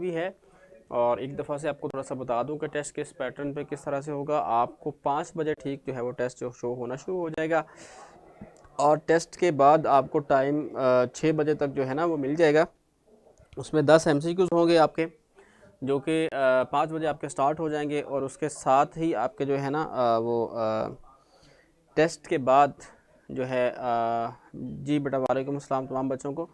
भी है। और एक दफ़ा से आपको थोड़ा सा बता दूं कि टेस्ट किस पैटर्न पे किस तरह से होगा। आपको 5 बजे ठीक जो है वो टेस्ट जो शो होना शुरू हो जाएगा, और टेस्ट के बाद आपको टाइम 6 बजे तक जो है ना वो मिल जाएगा। उसमें 10 MCQs होंगे आपके, जो कि 5 बजे आपके स्टार्ट हो जाएंगे। और उसके साथ ही आपके जो है ना टेस्ट के बाद जो है जी बेटा वालेकुम अस्सलाम तमाम बच्चों को।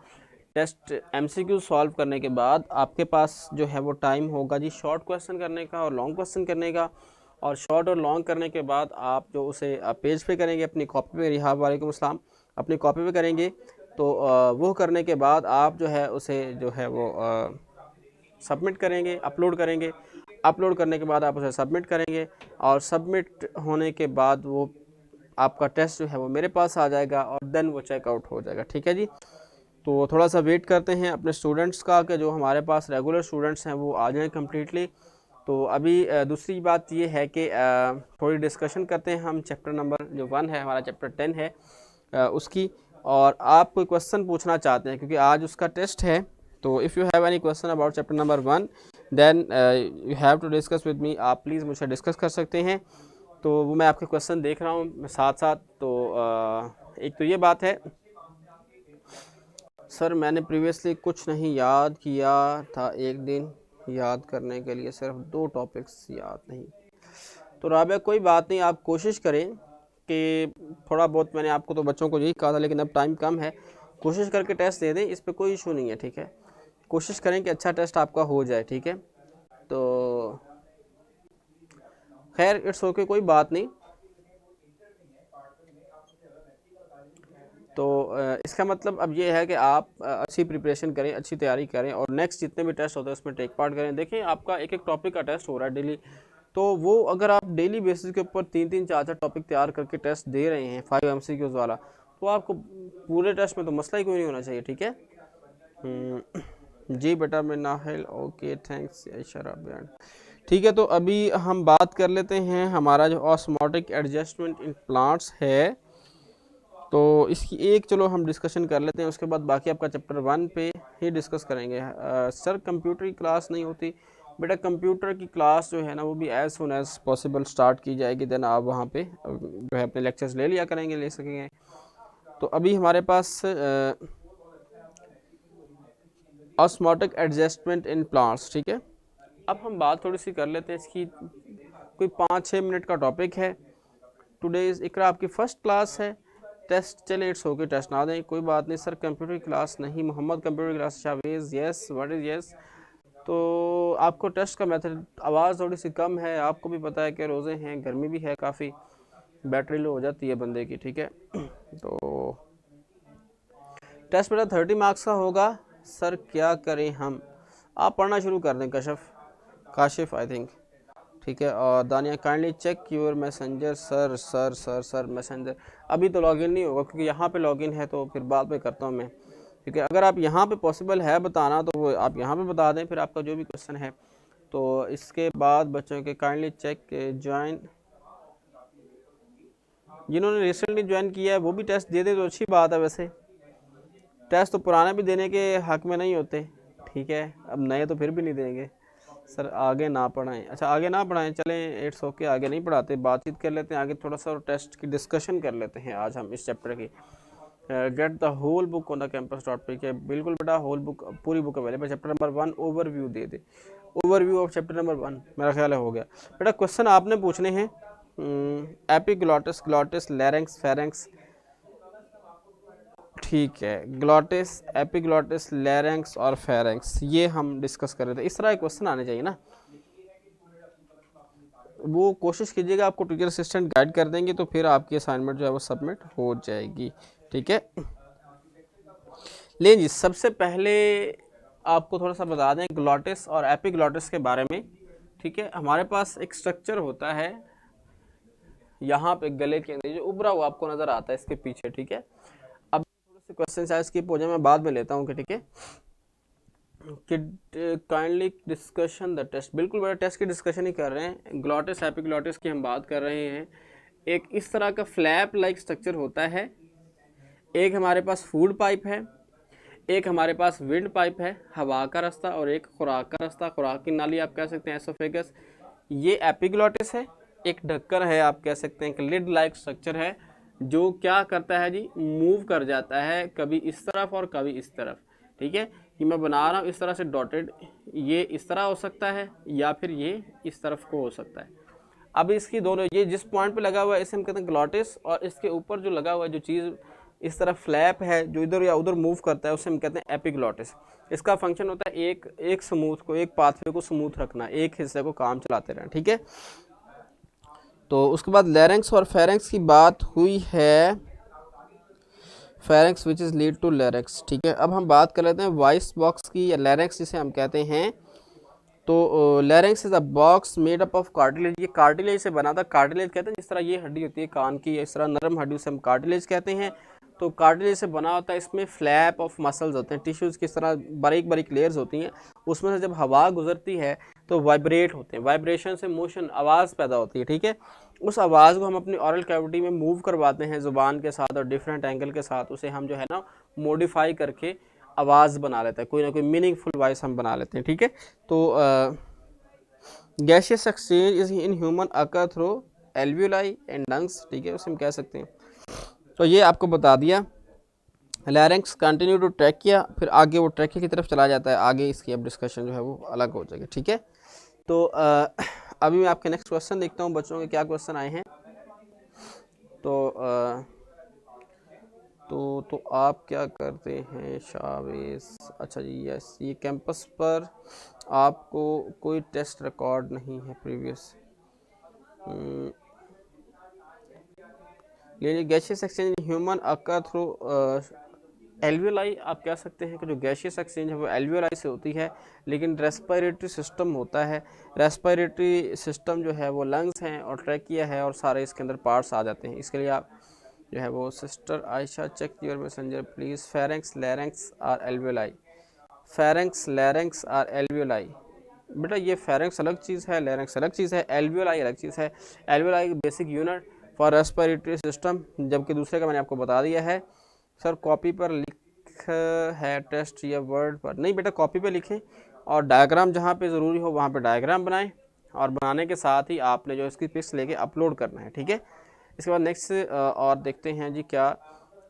टेस्ट MCQ सॉल्व करने के बाद आपके पास जो है वो टाइम होगा जी शॉर्ट क्वेश्चन करने का और लॉन्ग क्वेश्चन करने का। और शॉर्ट और लॉन्ग करने के बाद आप जो उसे पेज पे करेंगे अपनी कॉपी पे, रिहा वालेकुम अस्सलाम, अपनी कॉपी पे करेंगे। तो वो करने के बाद आप जो है उसे जो है वो सबमिट करेंगे, अपलोड करेंगे। अपलोड करने के बाद आप उसे सबमिट करेंगे, और सबमिट होने के बाद वो आपका टेस्ट जो है वो मेरे पास आ जाएगा, और देन वो चेकआउट हो जाएगा। ठीक है जी। तो थोड़ा सा वेट करते हैं अपने स्टूडेंट्स का, कि जो हमारे पास रेगुलर स्टूडेंट्स हैं वो आ जाएं कम्प्लीटली। तो अभी दूसरी बात ये है कि थोड़ी डिस्कशन करते हैं हम चैप्टर नंबर जो 1 है, हमारा चैप्टर 10 है उसकी। और आप कोई क्वेश्चन पूछना चाहते हैं क्योंकि आज उसका टेस्ट है। तो if you have any question about chapter number 1 then you have to discuss with me. आप प्लीज़ मुझसे डिस्कस कर सकते हैं। तो वो मैं आपके क्वेश्चन देख रहा हूँ साथ साथ। तो एक तो ये बात है सर, मैंने प्रीवियसली कुछ नहीं याद किया था, एक दिन याद करने के लिए सिर्फ 2 टॉपिक्स याद नहीं। तो राबिया कोई बात नहीं, आप कोशिश करें कि थोड़ा बहुत, मैंने आपको तो बच्चों को यही कहा था लेकिन अब टाइम कम है, कोशिश करके टेस्ट दे दें, इस पर कोई इशू नहीं है। ठीक है, कोशिश करें कि अच्छा टेस्ट आपका हो जाए। ठीक है, तो खैर इट्स ओके, कोई बात नहीं। तो इसका मतलब अब ये है कि आप अच्छी प्रिपरेशन करें, अच्छी तैयारी करें, और नेक्स्ट जितने भी टेस्ट होते हैं उसमें टेक पार्ट करें। देखें आपका एक एक टॉपिक का टेस्ट हो रहा है डेली, तो वो अगर आप डेली बेसिस के ऊपर 3-3 4-4 टॉपिक तैयार करके टेस्ट दे रहे हैं 5 MCQs वाला, तो आपको पूरे टेस्ट में तो मसला ही कोई नहीं होना चाहिए। ठीक है जी बेटा मैं नाहिल, ओके थैंक्स शराब। ठीक है, तो अभी हम बात कर लेते हैं हमारा जो ऑस्मोटिक एडजस्टमेंट इन प्लांट्स है, तो इसकी एक चलो हम डिस्कशन कर लेते हैं, उसके बाद बाकी आपका चैप्टर 1 पे ही डिस्कस करेंगे। सर कंप्यूटर की क्लास नहीं होती बेटा, कंप्यूटर की क्लास जो है ना वो भी as soon as possible start की जाएगी, देन आप वहाँ पे जो है अपने लेक्चर्स ले लिया करेंगे, ले सकेंगे। तो अभी हमारे पास ऑस्मोटिक एडजस्टमेंट इन प्लांट्स, ठीक है। अब हम बात थोड़ी सी कर लेते हैं इसकी, कोई 5-6 मिनट का टॉपिक है। टुडे इकरा आपकी फर्स्ट क्लास है, टेस्ट चले इट्स ओके, टेस्ट ना दें कोई बात नहीं। सर कंप्यूटर की क्लास नहीं, Mohammad computer class Shavez, yes what is yes. तो आपको टेस्ट का मेथड, आवाज़ थोड़ी सी कम है, आपको भी पता है कि रोज़े हैं, गर्मी भी है काफ़ी, बैटरी लो हो जाती है बंदे की। ठीक है, तो टेस्ट बेटा 30 मार्क्स का होगा। सर क्या करें हम, आप पढ़ना शुरू कर दें काशिफ आई थिंक। ठीक है, और Dania kindly check your messenger. Sir sir sir sir messenger अभी तो लॉगिन नहीं होगा क्योंकि यहाँ पे लॉगिन है, तो फिर बाद में करता हूँ मैं। क्योंकि अगर आप यहाँ पे पॉसिबल है बताना तो वो आप यहाँ पे बता दें, फिर आपका जो भी क्वेश्चन है। तो इसके बाद बच्चों के काइंडली चेक ज्वाइन, जिन्होंने रिसेंटली ज्वाइन किया है वो भी टेस्ट दे दे तो अच्छी बात है। वैसे टेस्ट तो पुराने भी देने के हक में नहीं होते, ठीक है, अब नए तो फिर भी नहीं देंगे। सर आगे ना पढ़ाएं, अच्छा आगे ना पढ़ाएं, चलें इट्स ओके, आगे नहीं पढ़ाते, बातचीत कर लेते हैं आगे, थोड़ा सा टेस्ट की डिस्कशन कर लेते हैं आज हम इस चैप्टर की। Get the whole book on the campus dot पे, के बिल्कुल बेटा होल बुक, पूरी book available. Chapter number 1 overview दे दे, ओवरव्यू ऑफ चैप्टर नंबर 1 मेरा ख्याल है हो गया। बेटा क्वेश्चन आपने पूछने हैं एपिग्लॉटिस, ग्लॉटिस, लैरिंक्स, फेरिंक्स, ठीक है, ग्लॉटिस, एपिग्लॉटिस, लैरिंक्स और फेरिंक्स, ये हम डिस्कस कर रहे थे। इस तरह के क्वेश्चन आने चाहिए ना, वो कोशिश कीजिएगा, आपको टीचर असिस्टेंट गाइड कर देंगे तो फिर आपकी असाइनमेंट जो है वो सबमिट हो जाएगी। ठीक है, ले जी, सबसे पहले आपको थोड़ा सा बता दें ग्लॉटिस और एपिग्लॉटिस के बारे में। ठीक है, हमारे पास एक स्ट्रक्चर होता है यहाँ पे गले के अंदर, जो उभरा हुआ आपको नजर आता है इसके पीछे। ठीक है, अब थोड़े से क्वेश्चन शायद स्किप हो जाए, मैं बाद में लेता हूँ कि ठीक है, काइंडली डिस्कशन द टेस्ट, बिल्कुल बड़ा टेस्ट की डिस्कशन ही कर रहे हैं। ग्लॉटिस एपिग्लॉटिस की हम बात कर रहे हैं। एक इस तरह का फ्लैप लाइक स्ट्रक्चर होता है, एक हमारे पास फूड पाइप है, एक हमारे पास विंड पाइप है, हवा का रास्ता, और एक खुराक का रास्ता, खुराक की नाली आप कह सकते हैं एसोफेगस। ये एपिग्लॉटिस है। एक ढक्कन है, आप कह सकते हैं कि लिड लाइक स्ट्रक्चर है, जो क्या करता है जी, मूव कर जाता है कभी इस तरफ और कभी इस तरफ। ठीक है, कि मैं बना रहा हूँ इस तरह से डॉटेड, ये इस तरह हो सकता है या फिर ये इस तरफ को हो सकता है। अब इसकी दोनों, ये जिस पॉइंट पे लगा हुआ है इसे हम कहते हैं ग्लॉटिस, और इसके ऊपर जो लगा हुआ है जो चीज़ इस तरफ फ्लैप है जो इधर या उधर मूव करता है, उसे हम कहते हैं एपिग्लॉटिस। इसका फंक्शन होता है एक स्मूथ को, एक पाथवे को स्मूथ रखना, एक हिस्से को काम चलाते रहना। ठीक है, तो उसके बाद लैरिंक्स और फेरिंक्स की बात हुई है, pharynx which is lead to larynx. ठीक है, अब हम बात कर लेते हैं वॉइस बॉक्स की, या लैरिंक्स जिसे हम कहते हैं। तो larynx is a box made up of cartilage. ये कार्टिलेज से बना था। कार्टिलेज कहते हैं जिस तरह ये हड्डी होती है कान की, इस तरह नरम हड्डी से हम कार्टिलेज कहते हैं। तो कार्टिलेज से बना होता है, इसमें फ्लैप ऑफ मसल्स होते हैं, टिश्यूज़ की तरह बारीक बारीक लेयर्स होती हैं, उसमें से जब हवा गुजरती है तो वाइब्रेट होते हैं, वाइब्रेशन से मोशन, आवाज़ पैदा होती है। ठीक है, उस आवाज़ को हम अपनी ऑरल कैविटी में मूव करवाते हैं ज़ुबान के साथ और डिफरेंट एंगल के साथ, उसे हम जो है ना मॉडिफाई करके आवाज़ बना लेते हैं, कोई ना कोई मीनिंगफुल वॉइस हम बना लेते हैं। ठीक है, तो gaseous exchange is in human occur through alveoli and lungs. ठीक है, उसे हम कह सकते हैं। तो ये आपको बता दिया। लैरिंक्स कंटिन्यू टू ट्रैकिया, फिर आगे वो ट्रैकिया की तरफ चला जाता है, आगे इसकी अब डिस्कशन जो है वो अलग हो जाएगी। ठीक है, तो अभी मैं आपके नेक्स्ट क्वेश्चन देखता हूँ बच्चों के क्या क्वेश्चन आए हैं। तो आप क्या करते हैं शावेज? अच्छा जी, यस, ये कैंपस पर आपको कोई टेस्ट रिकॉर्ड नहीं है प्रीवियस। ये गैशियस एक्सचेंज ह्यूमन अकर थ्रू एल्वियोलाई, आप कह सकते हैं कि जो गैशियस एक्सचेंज है वो एल्वियोलाई से होती है, लेकिन रेस्पिरेटरी सिस्टम होता है। रेस्पिरेटरी सिस्टम जो है वो लंग्स हैं और ट्रैकिया है, और सारे इसके अंदर पार्ट्स आ जाते हैं। इसके लिए आप जो है वो, sister Aisha check your messenger please, pharynx larynx are alveoli, pharynx larynx are alveoli. बेटा ये फेरेंक्स अलग चीज़ है, लैरिंक्स अलग चीज़ है, एल्वियोलाई अलग चीज़ है। Alveoli basic unit for respiratory system, जबकि दूसरे का मैंने आपको बता दिया है। सर कॉपी पर लिख है टेस्ट या वर्ड पर? नहीं बेटा, कॉपी पे लिखें और डायग्राम जहाँ पे ज़रूरी हो वहाँ पे डायग्राम बनाएं, और बनाने के साथ ही आपने जो इसकी पिक्स लेके अपलोड करना है। ठीक है, इसके बाद नेक्स्ट और देखते हैं जी क्या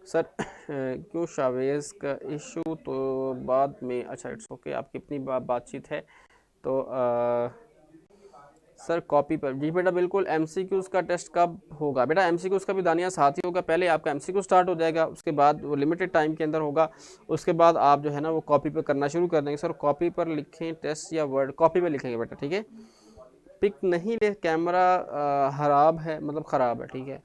सर क्यों शावेज़ का इशू तो बाद में। अच्छा इट्स ओके, आपकी अपनी बातचीत है। तो सर कॉपी पर जी बेटा बिल्कुल। एमसीक्यूज़ का टेस्ट कब होगा? बेटा एमसीक्यूज़ का भी दानिया साथ ही होगा, पहले आपका एमसीक्यू स्टार्ट हो जाएगा, उसके बाद वो लिमिटेड टाइम के अंदर होगा, उसके बाद आप जो है ना वो कॉपी पर करना शुरू कर देंगे। सर कॉपी पर लिखें टेस्ट या वर्ड? कॉपी पर लिखेंगे बेटा। ठीक है, पिक नहीं ले, कैमरा खराब है, मतलब ख़राब है। ठीक है,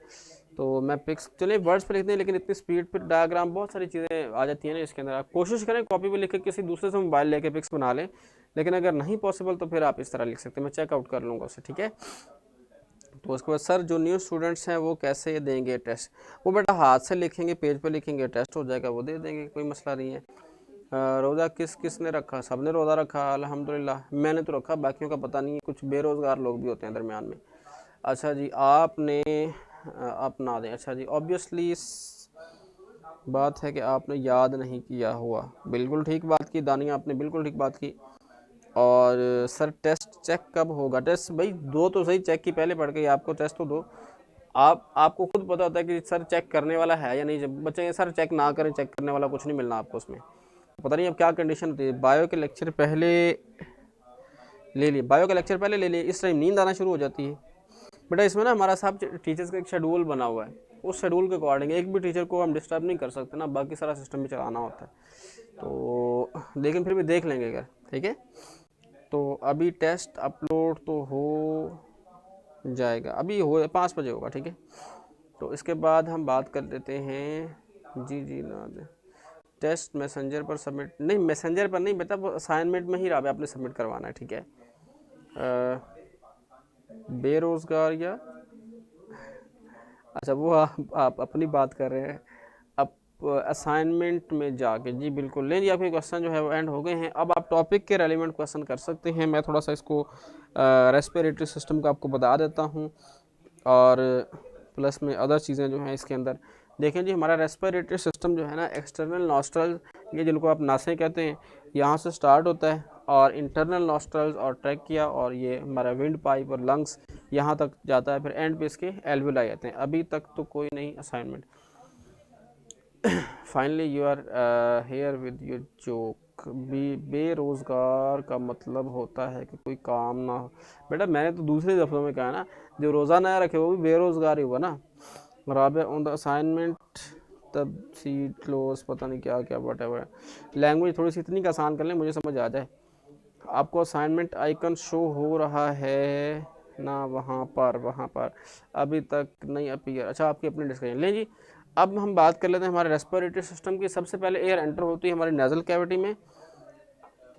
तो मैं पिक्स, चलिए वर्ड्स पर लिखते हैं, लेकिन इतनी स्पीड पर डायग्राम बहुत सारी चीज़ें आ जाती हैं ना इसके अंदर। आप कोशिश करें कॉपी पे लिख के किसी दूसरे से मोबाइल लेके पिक्स बना लें, लेकिन अगर नहीं पॉसिबल तो फिर आप इस तरह लिख सकते हैं, मैं चेकआउट कर लूँगा उसे। ठीक है, तो उसके बाद सर जो न्यू स्टूडेंट्स हैं वो कैसे देंगे टेस्ट? वो बेटा हाथ से लिखेंगे, पेज पर लिखेंगे, टेस्ट हो जाएगा, वो दे देंगे, कोई मसला नहीं है। रोज़ा किसने रखा? सब ने रोज़ा रखा अल्हम्दुलिल्लाह, मैंने तो रखा, बाकियों का पता नहीं है, कुछ बेरोज़गार लोग भी होते हैं दरमियान में। अच्छा जी, आपने अपना दें। अच्छा जी, ऑब्वियसली बात है कि आपने याद नहीं किया हुआ। बिल्कुल ठीक बात की दानिया, आपने बिल्कुल ठीक बात की। और सर टेस्ट चेक कब होगा? टेस्ट भाई दो तो सही, चेक की पहले पढ़ के आपको टेस्ट तो दो। आपको खुद पता होता है कि सर चेक करने वाला है या नहीं। जब बच्चे सर चेक ना करें, चेक करने वाला कुछ नहीं मिलना आपको उसमें, पता नहीं अब क्या कंडीशन होती है। बायो के लेक्चर पहले ले लिए, बायो का लेक्चर पहले ले लिए, इस टाइम नींद आना शुरू हो जाती है। बेटा इसमें ना हमारा साहब टीचर्स का एक शेड्यूल बना हुआ है, उस शेड्यूल के अकॉर्डिंग एक भी टीचर को हम डिस्टर्ब नहीं कर सकते ना, बाकी सारा सिस्टम भी चलाना होता है। तो लेकिन फिर भी देख लेंगे अगर, ठीक है। तो अभी टेस्ट अपलोड तो हो जाएगा, अभी हो 5 बजे होगा, ठीक है। तो इसके बाद हम बात कर लेते हैं जी ना दे टेस्ट मैसेंजर पर सबमिट नहीं, मैसेंजर पर नहीं बेटा, वो असाइनमेंट में ही रहा आपने सबमिट करवाना है, ठीक है। बेरोज़गार या अच्छा वो आप अपनी बात कर रहे हैं, अब असाइनमेंट में जाके जी बिल्कुल ले लिया। आपके क्वेश्चन जो है वो एंड हो गए हैं। अब आप टॉपिक के रेलिवेंट क्वेश्चन कर सकते हैं। मैं थोड़ा सा इसको रेस्पिरेटरी सिस्टम का आपको बता देता हूँ, और प्लस में अदर चीज़ें जो हैं इसके अंदर देखें जी। हमारा रेस्पिरेटरी सिस्टम जो है ना, एक्सटर्नल नॉस्ट्रल ये जिनको आप नासें कहते हैं, यहाँ से स्टार्ट होता है और इंटरनल नॉस्ट्रल्स और ट्रैकिया और ये हमारा विंड पाइप और लंग्स यहाँ तक जाता है, फिर एंड पे इसके एल्वेलाई आते हैं। अभी तक तो कोई नहीं assignment. Finally you are here with your joke. बेरोज़गार का मतलब होता है कि कोई काम ना हो। बेटा मैंने तो दूसरे लफ्ज़ों में कहा ना, जो रोज़ा नया रखे वो भी बेरोज़गार ही हुआ ना। राबे ऑन द असाइनमेंट तब सी क्लोज पता नहीं क्या क्या वट एवर। लैंग्वेज थोड़ी सी इतनी का आसान कर लें मुझे समझ आ जाए। आपको असाइनमेंट आइकन शो हो रहा है ना वहाँ पर अभी तक नहीं अपीयर। अच्छा आपकी अपनी डिस्कशन लें जी। अब हम बात कर लेते हैं हमारे रेस्पिरेटरी सिस्टम की। सबसे पहले एयर एंटर होती है हमारी नेजल कैविटी में।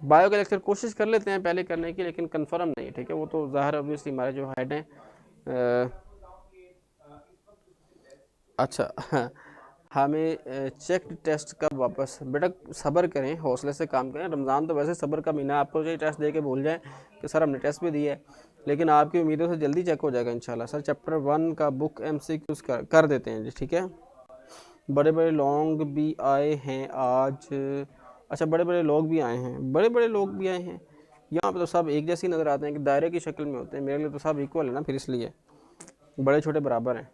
बायो का लेक्चर कोशिश कर लेते हैं पहले करने की, लेकिन कंफर्म नहीं, ठीक है। वो तो ज़ाहिर ऑब्वियसली हमारे जो हेड हैं। अच्छा हमें चेक टेस्ट कब वापस। बेटा सब्र करें, हौसले से काम करें। रमज़ान तो वैसे सब्र का महीना, आपको जो टेस्ट दे के भूल जाएं कि सर हमने टेस्ट भी दिया है, लेकिन आपकी उम्मीदों से जल्दी चेक हो जाएगा इंशाल्लाह। सर चैप्टर 1 का बुक MCQs कर देते हैं जी, ठीक है। बड़े बड़े लोग भी आए हैं आज। अच्छा बड़े बड़े लोग भी आए हैं, बड़े बड़े लोग भी आए हैं। यहाँ पे तो सब एक जैसे ही नज़र आते हैं कि दायरे की शक्ल में होते हैं। मेरे लिए तो सब इक्वल है ना, फिर इसलिए बड़े छोटे बराबर हैं।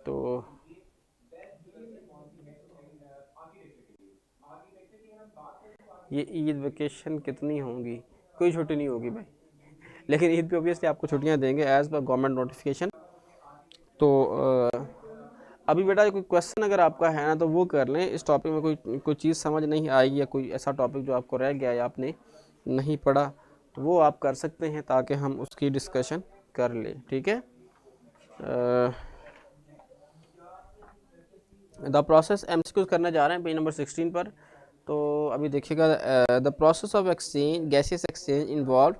तो ये ईद वेकेशन कितनी होंगी? कोई छुट्टी नहीं होगी भाई, लेकिन ईद पे ऑब्वियसली आपको छुट्टियां देंगे एज़ पर गवर्नमेंट नोटिफिकेशन। तो अभी बेटा कोई क्वेश्चन अगर आपका है ना तो वो कर लें। इस टॉपिक में कोई चीज़ समझ नहीं आई या कोई ऐसा टॉपिक जो आपको रह गया या आपने नहीं पढ़ा तो वो आप कर सकते हैं ताकि हम उसकी डिस्कशन कर लें, ठीक है। द प्रोसेस MCQs करने जा रहे हैं पेज नंबर 16 पर। तो अभी देखिएगा, the process of exchange gaseous exchange involve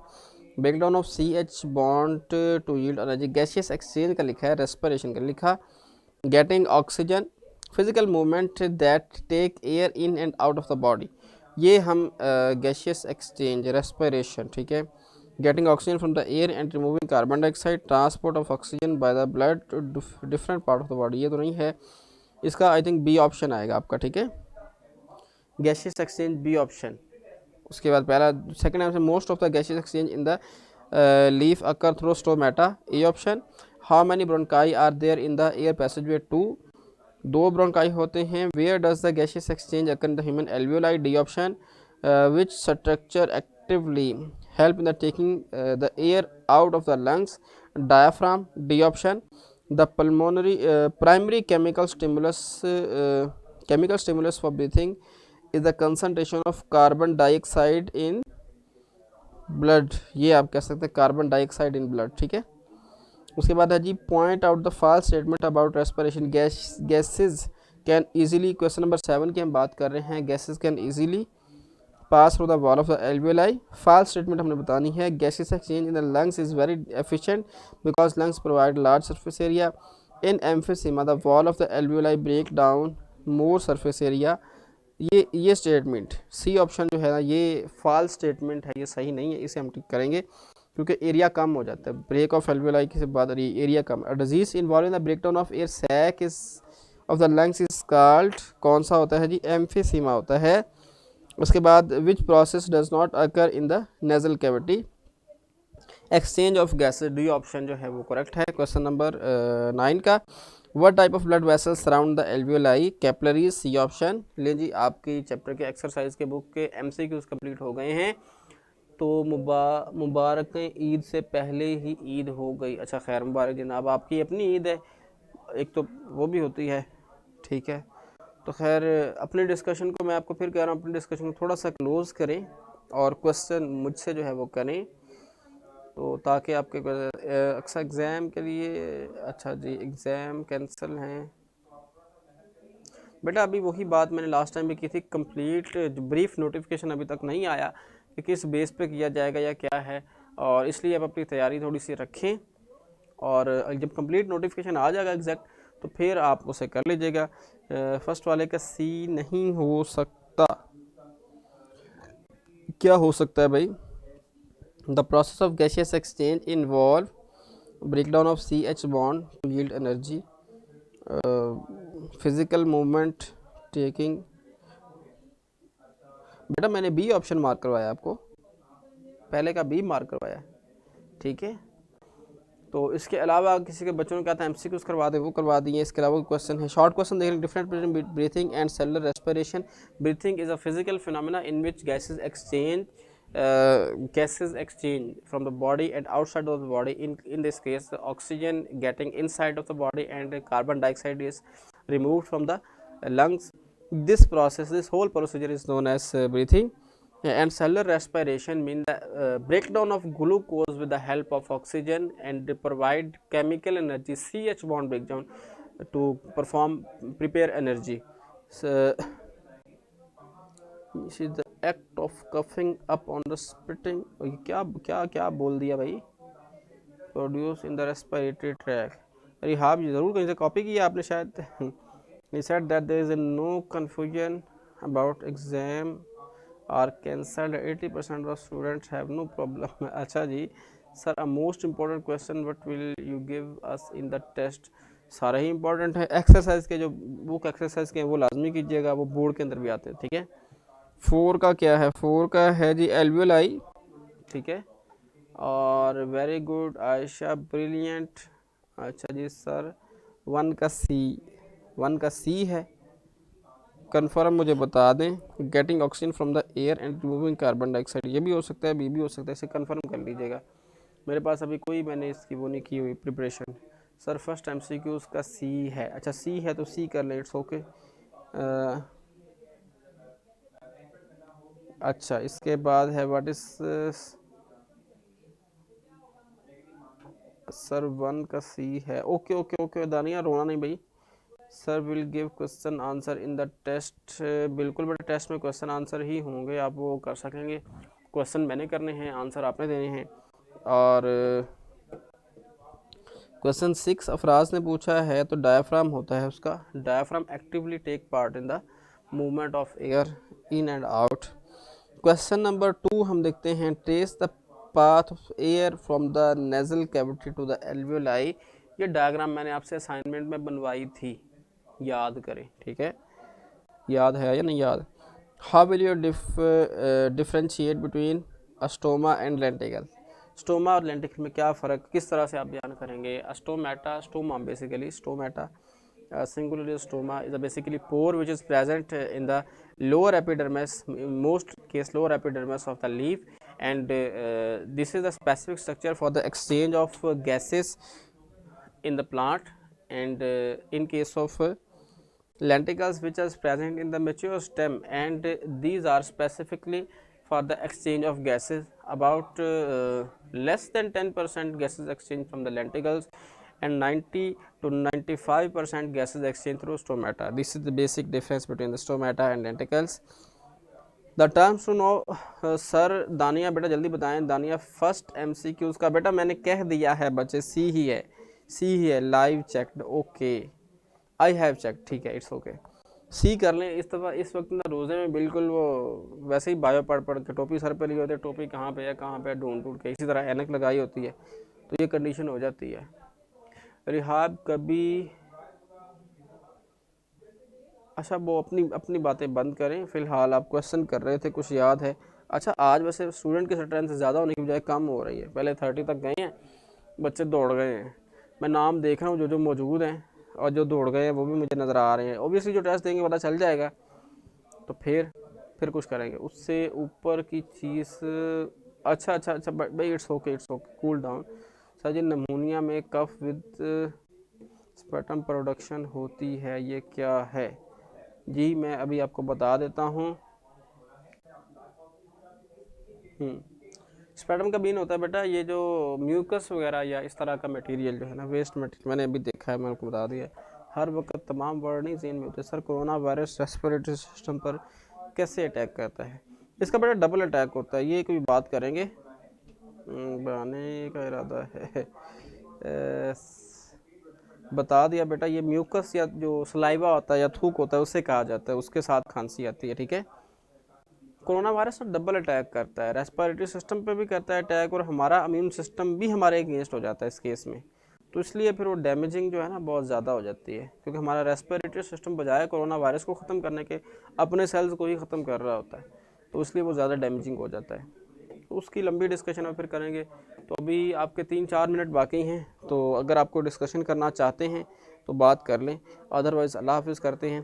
breakdown of CH bond to yield energy. Gaseous exchange का लिखा है, रेस्पिरेशन का लिखा, getting oxygen, physical movement that take air in and out of the body. ये हम गैसियस एक्सचेंज रेस्पिरेशन, ठीक है। Getting oxygen from the air and removing carbon dioxide, transport of oxygen by the blood to different part of the body. ये तो नहीं है, इसका I think B option आएगा आपका, ठीक है। Gaseous exchange B option. उसके बाद पहला second answer, most of the gaseous exchange in the leaf occur through stomata, A option. How many bronchi are there in the air passageway 2, 2 bronchi होते हैं। Where does the gaseous exchange occur in the human alveoli, D option. Which structure actively help in the taking the air out of the lungs, diaphragm, D option. The pulmonary primary chemical stimulus for breathing is the concentration of carbon dioxide in blood। ये आप कह सकते हैं carbon dioxide in blood, ठीक है। उसके बाद है जी, point out the false statement about respiration. Gases can easily, question number 7 की हम बात कर रहे हैं। Gases can easily pass through the wall of the alveoli. False statement हमने बतानी है, gases exchange in the lungs is very efficient because lungs provide large surface area. In emphysema the wall of the alveoli break down more surface area. ये statement C option जो है ना, ये false statement है, ये सही नहीं है, इसे हम टिक करेंगे क्योंकि एरिया कम हो जाता है। ब्रेक ऑफ एल्वियोलाई के बाद एरिया कम। Disease involving the breakdown of air sac is of the lungs is called, कौन सा होता है जी? एम्फीसीमा होता है। उसके बाद which process does not occur in the nasal cavity, exchange of gases, D option जो है वो करेक्ट है क्वेश्चन नंबर 9 का। What type of blood vessels surround the alveoli, capillaries, C option. ले जी आपकी चैप्टर के एक्सरसाइज के बुक के MCQs कंप्लीट हो गए हैं। तो मुबारक ईद से पहले ही ईद हो गई। अच्छा खैर मुबारक जनाब, आपकी अपनी ईद है, एक तो वो भी होती है, ठीक है। तो खैर अपने डिस्कशन को मैं आपको फिर कह रहा हूँ, अपने डिस्कशन को थोड़ा सा क्लोज़ करें और क्वेश्चन मुझसे जो है वो करें, तो ताकि आपके अक्सर एग्ज़ाम के लिए। अच्छा जी एग्ज़ाम कैंसिल हैं बेटा। अभी वही बात मैंने लास्ट टाइम भी की थी, कंप्लीट ब्रीफ नोटिफिकेशन अभी तक नहीं आया कि किस बेस पे किया जाएगा या क्या है, और इसलिए आप अपनी तैयारी थोड़ी सी रखें और जब कंप्लीट नोटिफिकेशन आ जाएगा एग्जैक्ट तो फिर आप उसे कर लीजिएगा। फर्स्ट वाले का C नहीं हो सकता, क्या हो सकता है भाई? The process of gaseous exchange involve breakdown of CH bond to yield energy, physical movement taking बेटा मैंने बी ऑप्शन मार्क करवाया आपको, पहले का बी मार्क करवाया, ठीक है। तो इसके अलावा किसी के बच्चों ने कहा था एमसीक्यूज करवा दे, वो करवा दिए। इसके अलावा क्वेश्चन है, शॉर्ट क्वेश्चन देख रहे हैं, different between breathing and cellular respiration. Breathing is a physical phenomena in which gases exchange from the body and outside of the body. In this case, the oxygen getting inside of the body and carbon dioxide is removed from the lungs. This whole procedure is known as breathing. And cellular respiration means the breakdown of glucose with the help of oxygen and they provide chemical energy, CH bond breakdown, to prepare energy. So this is the act of coughing up on the spitting. क्या क्या क्या बोल दिया भाई? Produce in the respiratory tract. अरे हाँ, ये ज़रूर कहीं से कॉपी किया आपने शायद. He said that there is no confusion about exam are cancelled. 80% of students have no problem. अच्छा जी sir, a most important question, what will you give us in the test? सारे ही इंपॉर्टेंट है। Exercise के जो book exercise के हैं वो लाजमी कीजिएगा, वो बोर्ड के अंदर भी आते हैं, ठीक है। 4 का क्या है? 4 का है जी एल्वियोलाई, ठीक है। और वेरी गुड आयशा, ब्रिलियंट। अच्छा जी सर, 1 का सी है, कन्फर्म मुझे बता दें। Getting oxygen from the air and removing carbon dioxide, ये भी हो सकता है, बी भी हो सकता है, इसे कन्फर्म कर लीजिएगा। मेरे पास अभी कोई मैंने इसकी वो नहीं की हुई प्रिपरेशन। सर फर्स्ट एमसीक्यू उसका सी है। अच्छा सी है तो सी कर लें, इट्स ओके। अच्छा इसके बाद है व्हाट इज सर 1 का सी है। ओके ओके ओके दानिया, रोना नहीं भाई। Sir will give question answer in the test. बिल्कुल बेटा, टेस्ट में क्वेश्चन आंसर ही होंगे, आप वो कर सकेंगे। क्वेश्चन मैंने करने हैं, आंसर आपने देने हैं। और क्वेश्चन 6 अफराज ने पूछा है, तो डायाफ्राम होता है उसका। Diaphragm actively take part in the movement of air in and out. Question number 2 हम देखते हैं, trace the path of air from the nasal cavity to the alveoli. ये डायग्राम मैंने आपसे असाइनमेंट में बनवाई थी, याद करें, ठीक है। याद है या नहीं याद? How will you differentiate between a stoma and lenticel. Stoma और लेंटिकल में क्या फ़र्क, किस तरह से आप बयान करेंगे? A stomata, stoma basically, stomata singular stoma is a basically pore which is present in the lower epidermis, most case lower epidermis of the leaf, and this is the specific structure for the exchange of gases in the plant. And in case of lenticels which is present in the mature stem, and these are specifically for the exchange of gases. About less than 10% gases exchange from the lenticels and 90 to 95% gases exchange through stomata. This is the basic difference between the stomata and lenticles. The terms to know, sir दानिया बेटा जल्दी बताएं। दानिया first MCQs का बेटा मैंने कह दिया है बच्चे, सी ही है, live checked, okay, I have check, ठीक है, इट्स ओके। सी कर लें। इस दफ़ा इस वक्त ना रोज़े में बिल्कुल वो वैसे ही बायो पढ़ के टोपी सर पे लिए होते, टोपी कहाँ पे है ढूंढ के, इसी तरह ऐनक लगाई होती है, तो ये कंडीशन हो जाती है। रिहाब कभी, अच्छा वो अपनी बातें बंद करें, फ़िलहाल आप क्वेश्चन कर रहे थे, कुछ याद है? अच्छा आज वैसे स्टूडेंट की स्ट्रेंथ ज़्यादा होने की बजाय कम हो रही है, पहले 30 तक गए हैं, बच्चे दौड़ गए हैं। मैं नाम देख रहा हूँ जो मौजूद हैं, और जो दौड़ गए हैं वो भी मुझे नज़र आ रहे हैं। ओबियसली जो टेस्ट देंगे पता चल जाएगा, तो फिर कुछ करेंगे। उससे ऊपर की चीज़, अच्छा भाई, it's okay, cool down. Sir ji pneumonia में कफ विद स्पर्टम प्रोडक्शन होती है, ये क्या है? जी मैं अभी आपको बता देता हूँ। स्पर्टम का बीन होता है बेटा, ये जो म्यूकस वगैरह या इस तरह का मटेरियल जो है ना, वेस्ट मटेरियल, मैंने अभी देखा है, मैंने आपको बता दिया। हर वक्त तमाम वार्निंग जेन में होते हैं। Sir corona virus respiratory system पर कैसे अटैक करता है? इसका बेटा डबल अटैक होता है, ये कोई बात करेंगे, बनाने का इरादा है। बता दिया बेटा, ये म्यूकस या जो सलाइवा होता है या थूक होता है उससे कहा जाता है, उसके साथ खांसी आती है, ठीक है। कोरोना वायरस डबल अटैक करता है, रेस्पिरेटरी सिस्टम पे भी करता है अटैक, और हमारा इम्यून सिस्टम भी हमारे अगेंस्ट हो जाता है इस केस में, तो इसलिए फिर वो डैमेजिंग जो है ना बहुत ज़्यादा हो जाती है, क्योंकि हमारा रेस्पिरेटरी सिस्टम बजाय कोरोना वायरस को ख़त्म करने के अपने सेल्स को ही ख़त्म कर रहा होता है। तो इसलिए वो ज़्यादा डैमेजिंग हो जाता है। तो उसकी लंबी डिस्कशन अब फिर करेंगे। तो अभी आपके 3-4 मिनट बाकी हैं, तो अगर आपको डिस्कशन करना चाहते हैं तो बात कर लें, अदरवाइज़ अल्लाह हाफ़िज़ करते हैं।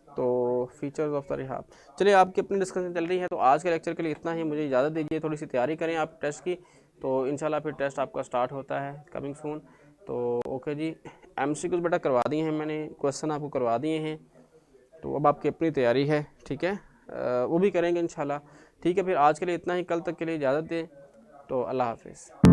तो फीचर्स ऑफ द रिहाब, चलिए आपकी अपनी डिस्कशन चल रही है। तो आज के लेक्चर के लिए इतना ही, मुझे इजाज़त दीजिए, थोड़ी सी तैयारी करें आप टेस्ट की, तो इंशाल्लाह फिर टेस्ट आपका स्टार्ट होता है कमिंग सून। तो ओके जी, MCQs बेटा करवा दिए हैं मैंने, क्वेश्चन आपको करवा दिए हैं, तो अब आपकी अपनी तैयारी है, ठीक है, वो भी करेंगे इंशाल्लाह। ठीक है, फिर आज के लिए इतना ही, कल तक के लिए इजाज़त दें, तो अल्लाह हाफ़िज़।